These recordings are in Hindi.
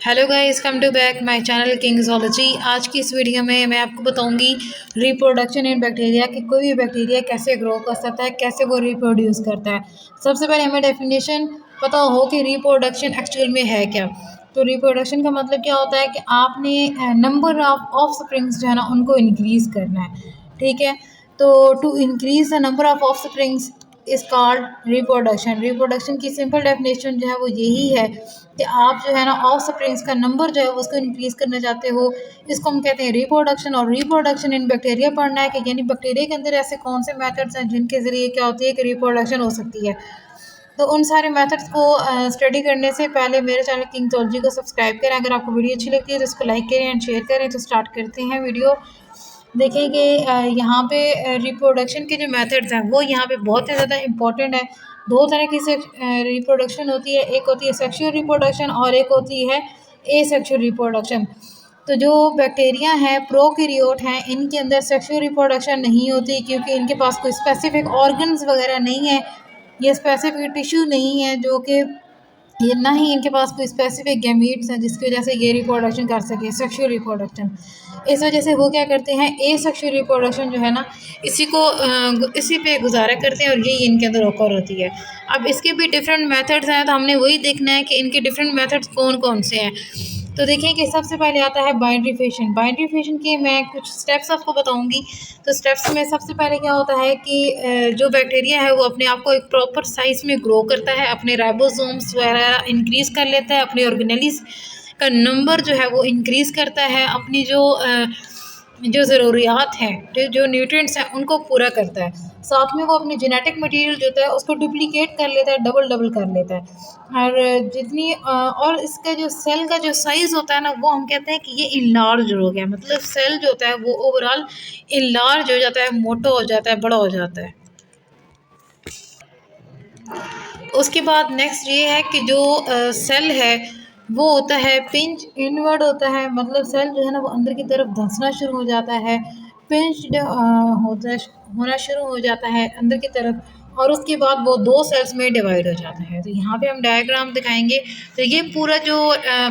Hello guys, come to back my channel Kingsology. आज की इस वीडियो में मैं आपको बताऊंगी रिप्रोडक्शन इन बैक्टीरिया कि कोई भी बैक्टीरिया कैसे ग्रो कर सकता है, कैसे वो रिप्रोड्यूस करता है। सबसे पहले हमें डेफिनेशन पता हो कि रिप्रोडक्शन एक्चुअल में है क्या। तो रिप्रोडक्शन का मतलब क्या होता है कि आपने नंबर ऑफ स्प्रिंग्स जो है ना उनको इंक्रीज़ करना है। ठीक है, तो to increase the number of springs is called reproduction. Reproduction की सिंपल डेफिनेशन जो है वो यही है कि आप जो है ना ऑफ स्प्रिंग्स का नंबर जो है उसको इंक्रीज करना चाहते हो। इसको हम कहते हैं रिप्रोडक्शन। और रिप्रोडक्शन इन बैक्टीरिया पढ़ना है कि यानी बैक्टीरिया के अंदर ऐसे कौन से मेथड्स हैं जिनके ज़रिए क्या होती है कि रिप्रोडक्शन हो सकती है। तो उन सारे मेथड्स को स्टडी करने से पहले मेरे चैनल किंग्सोलॉजी को सब्सक्राइब करें। अगर आपको वीडियो अच्छी लगती है तो इसको लाइक करें एंड शेयर करें। तो स्टार्ट करते हैं वीडियो। देखिए कि यहाँ पे रिप्रोडक्शन के जो मेथड्स हैं वो यहाँ पे बहुत ही ज़्यादा इम्पोर्टेंट है। दो तरह की रिप्रोडक्शन होती है, एक होती है सेक्सुअल रिप्रोडक्शन और एक होती है एसेक्सुअल रिप्रोडक्शन। तो जो बैक्टीरिया हैं प्रोकैरियोट हैं, इनके अंदर सेक्सुअल रिप्रोडक्शन नहीं होती क्योंकि इनके पास कोई स्पेसिफिक ऑर्गन्स वगैरह नहीं है, ये स्पेसिफिक टिश्यू नहीं है जो कि ये, ना ही इनके पास कोई स्पेसिफिक गैमीट्स हैं जिसकी वजह से ये रिप्रोडक्शन कर सके सेक्सुअल रिप्रोडक्शन। इस वजह से वो क्या करते हैं, ए सेक्सुअल रिप्रोडक्शन जो है ना इसी पे गुजारा करते हैं और यही इनके अंदर ऑकर होती है। अब इसके भी डिफरेंट मेथड्स हैं तो हमने वही देखना है कि इनके डिफरेंट मेथड्स कौन कौन से हैं। तो देखिए कि सबसे पहले आता है बाइंड्री फिशन। बाइंड्री फिशन के मैं कुछ स्टेप्स आपको बताऊंगी। तो स्टेप्स में सबसे पहले क्या होता है कि जो बैक्टीरिया है वो अपने आप को एक प्रॉपर साइज़ में ग्रो करता है, अपने राइबोसोम्स वगैरह इंक्रीज़ कर लेता है, अपनी ऑर्गेनेलिस का नंबर जो है वो इंक्रीज़ करता है, अपनी जो ज़रूरियात हैं, जो न्यूट्रिएंट्स हैं उनको पूरा करता है। साथ में वो अपनी जेनेटिक मटेरियल जो होता है उसको डुप्लीकेट कर लेता है, डबल डबल कर लेता है। और और इसका जो सेल का जो साइज़ होता है ना वो हम कहते हैं कि ये इनलार्ज हो गया। मतलब सेल जो होता है वो ओवरऑल इनलार्ज हो जाता है, मोटा हो जाता है, बड़ा हो जाता है। उसके बाद नेक्स्ट ये है कि जो सेल है वो होता है पिंच इनवर्ड होता है। मतलब सेल जो है ना वो अंदर की तरफ धंसना शुरू हो जाता है, पिंच होना शुरू हो जाता है अंदर की तरफ, और उसके बाद वो दो सेल्स में डिवाइड हो जाता है। तो यहाँ पे हम डायग्राम दिखाएंगे। तो ये पूरा जो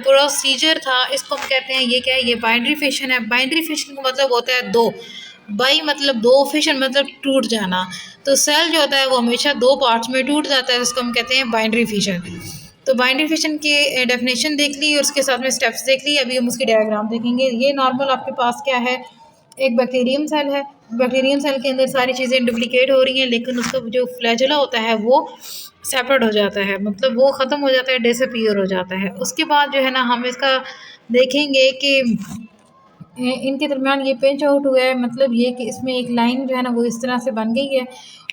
प्रोसीजर था इसको हम कहते हैं, ये क्या है, ये बाइंड्री फिशन है। बाइंड्री फिशन का मतलब होता है दो, बाई मतलब दो, फिशन मतलब टूट जाना। तो सेल जो होता है वो हमेशा दो पार्ट्स में टूट जाता है, उसको हम कहते हैं बाइंड्री फिशन। तो बाइंड्री फिशन की डेफिनेशन देख ली और उसके साथ में स्टेप्स देख ली। अभी हम उसकी डायग्राम देखेंगे। ये नॉर्मल आपके पास क्या है, एक बैक्टीरियम सेल है। बैक्टीरियम सेल के अंदर सारी चीज़ें डुप्लीकेट हो रही हैं लेकिन उसका जो फ्लैजेला होता है वो सेपरेट हो जाता है, मतलब वो ख़त्म हो जाता है, डिसअपीयर हो जाता है। उसके बाद जो है ना हम इसका देखेंगे कि इनके दरमियान ये पेंच आउट हुआ है। मतलब ये कि इसमें एक लाइन जो है ना वो इस तरह से बन गई है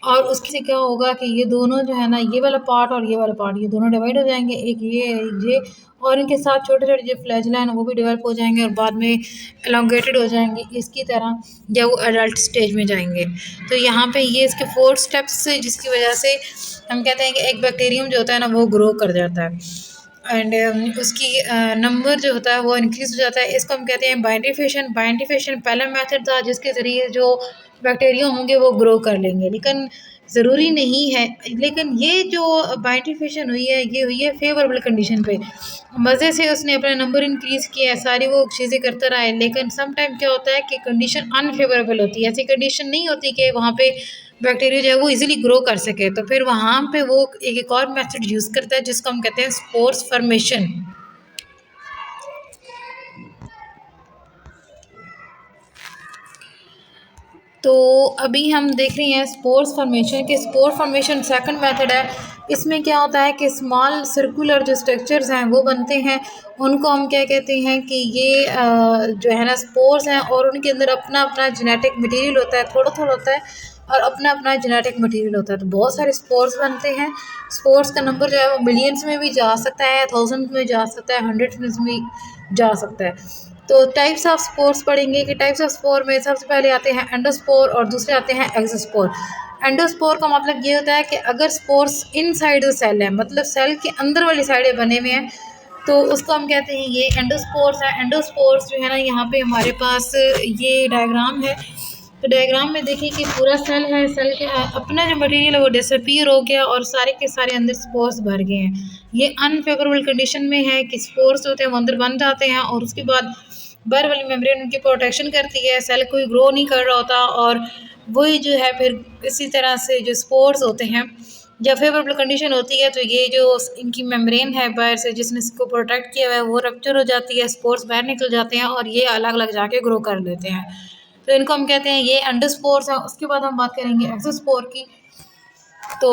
और उससे से क्या होगा कि ये दोनों जो है ना, ये वाला पार्ट और ये वाला पार्ट, ये दोनों डिवाइड हो जाएंगे, एक ये और इनके साथ छोटे छोटे जो फ्लैजेला है ना वो भी डेवलप हो जाएंगे और बाद में एलोंगेटेड हो जाएंगे इसकी तरह, या वो एडल्ट स्टेज में जाएंगे। तो यहाँ पे ये इसके 4 स्टेप्स जिसकी वजह से हम कहते हैं कि एक बैक्टीरियम जो होता है ना वो ग्रो कर जाता है एंड उसकी नंबर जो होता है वो इंक्रीज हो जाता है। इसको हम कहते हैं बाइंड्री फिशन। बाइंड्री फिशन पहला मेथड था जिसके ज़रिए जो बैक्टीरिया होंगे वो ग्रो कर लेंगे, लेकिन ज़रूरी नहीं है। लेकिन ये जो बाइंड्री फिशन हुई है ये हुई है फेवरेबल कंडीशन पे, मज़े से उसने अपना नंबर इंक्रीज़ किया है, सारी वो चीज़ें करता रहा है। लेकिन सम टाइम क्या होता है कि कंडीशन अनफेवरेबल होती है, ऐसी कंडीशन नहीं होती कि वहाँ पे बैक्टीरिया जो है वो इजीली ग्रो कर सके। तो फिर वहाँ पे वो एक और मेथड यूज़ करता है जिसको हम कहते हैं स्पोर्स फॉर्मेशन। तो अभी हम देख रहे हैं स्पोर्स फॉर्मेशन के। स्पोर फॉर्मेशन सेकंड मेथड है। इसमें क्या होता है कि स्मॉल सर्कुलर जो स्ट्रक्चर्स हैं वो बनते हैं, उनको हम क्या कहते हैं कि ये जो है ना स्पोर्स हैं और उनके अंदर अपना अपना जेनेटिक मटेरियल होता है, थोड़ा थोड़ा होता है और अपना अपना जेनेटिक मटेरियल होता है। तो बहुत सारे स्पोर्स बनते हैं। स्पोर्स का नंबर जो है वो मिलियंस में भी जा सकता है, थाउजेंड में जा सकता है, हंड्रेड में भी जा सकता है। तो टाइप्स ऑफ स्पोर्स पढ़ेंगे कि टाइप्स ऑफ स्पोर में सबसे पहले आते हैं एंडोस्पोर और दूसरे आते हैं एक्सोस्पोर। एंडोस्पोर का मतलब ये होता है कि अगर स्पोर्स इनसाइड द सेल है, मतलब सेल के अंदर वाली साइडें बने हुए हैं, तो उसको हम कहते हैं ये एंडोस्पोर्स है। एंडोस्पोर्स जो है ना, यहाँ पे हमारे पास ये डायग्राम है। तो डायग्राम में देखिए कि पूरा सेल है, सेल के अपना जो मटेरियल है वो डिसअपीयर हो गया और सारे के सारे अंदर स्पोर्स भर गए हैं। ये अनफेवरेबल कंडीशन में है कि स्पोर्स होते हैं वो अंदर बन जाते हैं और उसके बाद बाहर वाली मेम्ब्रेन उनकी प्रोटेक्शन करती है, सेल कोई ग्रो नहीं कर रहा होता और वही जो है फिर इसी तरह से जो स्पोर्स होते हैं जब फेवरेबल कंडीशन होती है तो ये जो इनकी मेम्ब्रेन है बाहर से जिसने इसको प्रोटेक्ट किया हुआ है वो रप्चर हो जाती है, स्पोर्स बाहर निकल जाते हैं और ये अलग अलग जाके ग्रो कर लेते हैं। तो इनको हम कहते हैं ये एंडोस्पोर्स हैं। उसके बाद हम बात करेंगे एक्सोस्पोर की। तो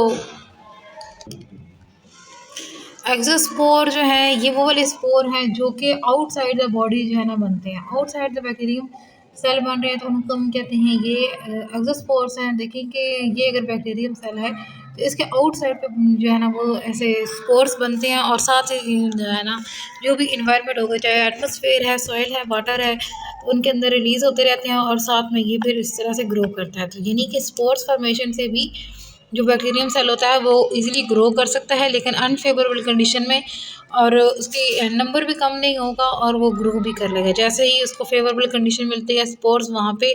एक्सोस्पोर जो है ये वो वाले स्पोर हैं जो कि आउटसाइड द बॉडी जो है ना बनते हैं, आउटसाइड द बैक्टीरियम सेल बन रहे हैं तो उनको हम कहते हैं ये एक्सोस्पोर्स हैं। देखिए कि ये अगर बैक्टीरियम सेल है तो इसके आउटसाइड पे जो है ना वो ऐसे स्पोर्स बनते हैं और साथ ही जो है ना जो भी इन्वायरमेंट होगा चाहे एटमॉस्फेयर है, सॉइल है, वाटर है, तो उनके अंदर रिलीज होते रहते हैं और साथ में ये फिर इस तरह से ग्रो करता है। तो यानी कि स्पोर्स फॉर्मेशन से भी जो बैक्टीरियम सेल होता है वो इजीली ग्रो कर सकता है लेकिन अनफेवरेबल कंडीशन में और उसकी नंबर भी कम नहीं होगा और वो ग्रो भी कर लेगा। जैसे ही उसको फेवरेबल कंडीशन मिलती है स्पोर्स वहाँ पे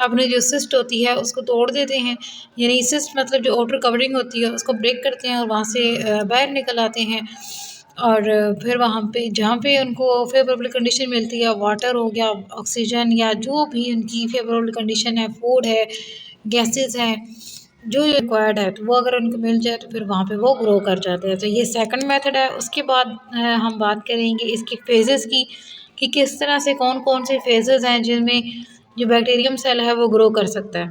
अपनी जो सिस्ट होती है उसको तोड़ देते हैं, यानी सिस्ट मतलब जो आउटर कवरिंग होती है उसको ब्रेक करते हैं और वहाँ से बाहर निकल आते हैं और फिर वहाँ पे जहाँ पे उनको फेवरेबल कंडीशन मिलती है, वाटर हो गया, ऑक्सीजन या जो भी उनकी फेवरेबल कंडीशन है, फूड है, गैसेस हैं, जो रिक्वायर्ड है तो वो अगर उनको मिल जाए तो फिर वहाँ पे वो ग्रो कर जाते हैं। तो ये सेकंड मेथड है। उसके बाद हम बात करेंगे इसकी फेजेस की कि किस तरह से कौन कौन से फेजेस हैं जिनमें जो बैक्टीरियम सेल है वो ग्रो कर सकता है।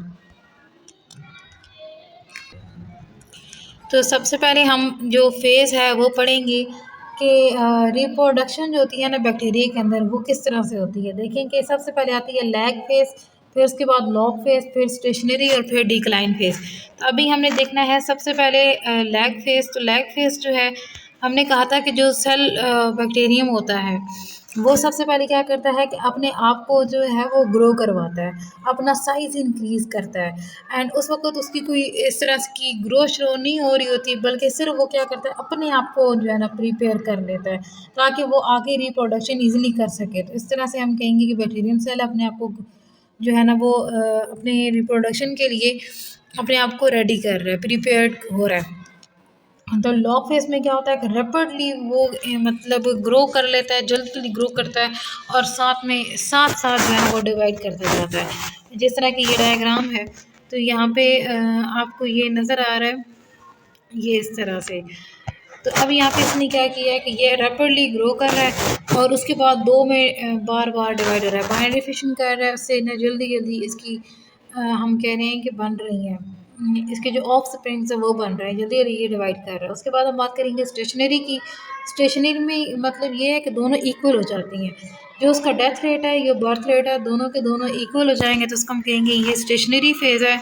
तो सबसे पहले हम जो फेज़ है वो पढ़ेंगे कि रिप्रोडक्शन जो होती है ना बैक्टीरिया के अंदर वो किस तरह से होती है। देखें कि सबसे पहले आती है लैग फेज़, फिर उसके बाद लॉग फेज़, फिर स्टेशनरी और फिर डिक्लाइन फेज़। तो अभी हमने देखना है सबसे पहले लैग फेज़। तो लैग फेज़ जो है हमने कहा था कि जो सेल बैक्टीरियम होता है वो सबसे पहले क्या करता है कि अपने आप को जो है वो ग्रो करवाता है, अपना साइज़ इंक्रीज़ करता है एंड उस वक़्त उसकी कोई इस तरह की ग्रोथ शुरू नहीं हो रही होती बल्कि सिर्फ वो क्या करता है अपने आप को जो है ना प्रिपेयर कर लेता है ताकि वो आगे रिप्रोडक्शन ईज़िली कर सके। तो इस तरह से हम कहेंगे कि बैक्टीरियम सेल अपने आप को जो है ना वो अपने रिप्रोडक्शन के लिए अपने आप को रेडी कर रहा है, प्रिपेयर्ड हो रहा है। तो लॉग फेज़ में क्या होता है कि रैपिडली वो मतलब ग्रो कर लेता है, जल्दी ग्रो करता है और साथ में साथ-साथ जो है वो डिवाइड करता जाता है। जिस तरह की ये डायग्राम है तो यहाँ पे आपको ये नज़र आ रहा है, ये इस तरह से। तो अब यहाँ पे इसने क्या किया है कि ये रैपिडली ग्रो कर रहा है और उसके बाद 2 में बार-बार डिवाइड हो रहा है, बाइनरी फिशन कर रहा है, उससे ना जल्दी-जल्दी इसकी हम कह रहे हैं कि बन रही हैं इसके जो ऑफ स्प्रिंग्स है वो बन रहे हैं, जल्दी-जल्दी ये डिवाइड कर रहा है। उसके बाद हम बात करेंगे स्टेशनरी की। स्टेशनरी में मतलब ये है कि दोनों इक्वल हो जाती हैं, जो उसका डेथ रेट है या बर्थ रेट है दोनों के दोनों इक्वल हो जाएँगे तो उसको हम कहेंगे ये स्टेशनरी फेज़ है।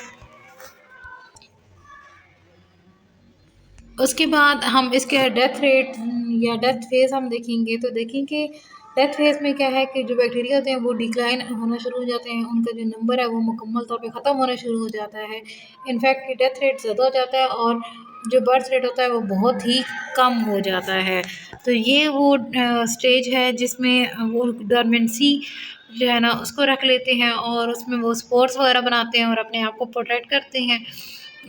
उसके बाद हम इसके डेथ रेट या डेथ फेज़ हम देखेंगे तो देखेंगे डेथ फेज़ में क्या है कि जो बैक्टीरिया होते हैं वो डिक्लाइन होना शुरू हो जाते हैं, उनका जो नंबर है वो मुकम्मल तौर पे ख़त्म होना शुरू हो जाता है। इनफैक्ट डेथ रेट ज़्यादा हो जाता है और जो बर्थ रेट होता है वो बहुत ही कम हो जाता है। तो ये वो स्टेज है जिसमें वो डोरमेंसी जो है ना उसको रख लेते हैं और उसमें वो स्पोर्स वगैरह बनाते हैं और अपने आप को प्रोटेक्ट करते हैं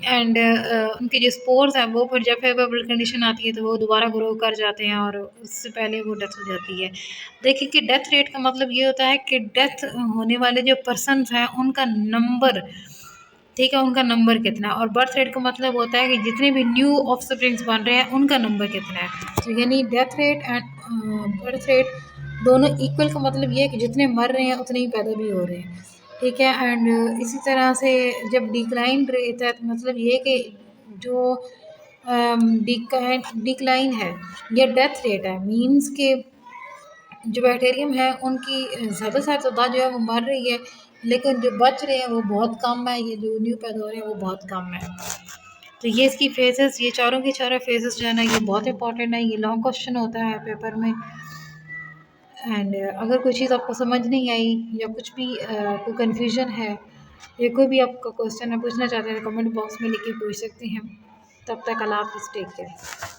एंड उनके जो स्पोर्स हैं वो फिर जब फेवरेबल कंडीशन आती है तो वो दोबारा ग्रो कर जाते हैं और उससे पहले वो डेथ हो जाती है। देखिए कि डेथ रेट का मतलब ये होता है कि डेथ होने वाले जो पर्सन्स हैं उनका नंबर, ठीक है, उनका नंबर कितना है और बर्थ रेट का मतलब होता है कि जितने भी न्यू ऑफस्प्रिंग्स बन रहे हैं उनका नंबर कितना है। तो यानी death rate and birth rate दोनों इक्वल का मतलब ये है कि जितने मर रहे हैं उतने ही पैदा भी हो रहे हैं, ठीक है। एंड इसी तरह से जब डिक्लाइन रहता है तो मतलब ये कि जो डिक्लाइन है या डेथ रेट है मीन्स के जो बैक्टीरियम है उनकी ज़्यादा से ज़्यादा जो है वो मर रही है लेकिन जो बच रहे हैं वो बहुत कम है, ये जो न्यू पैदा हो रहे हैं वो बहुत कम है। तो ये इसकी फेजेस, ये चारों के चारों फेजेस जो है ना ये बहुत इंपॉर्टेंट है, ये लॉन्ग क्वेश्चन होता है पेपर में। एंड अगर कोई चीज़ आपको समझ नहीं आई या कुछ भी कोई कन्फ्यूजन है या कोई भी आपका क्वेश्चन है पूछना चाहते हैं तो कमेंट बॉक्स में लिख के पूछ सकते हैं। तब तक अल्लाह हाफ़िज़, टेक केयर।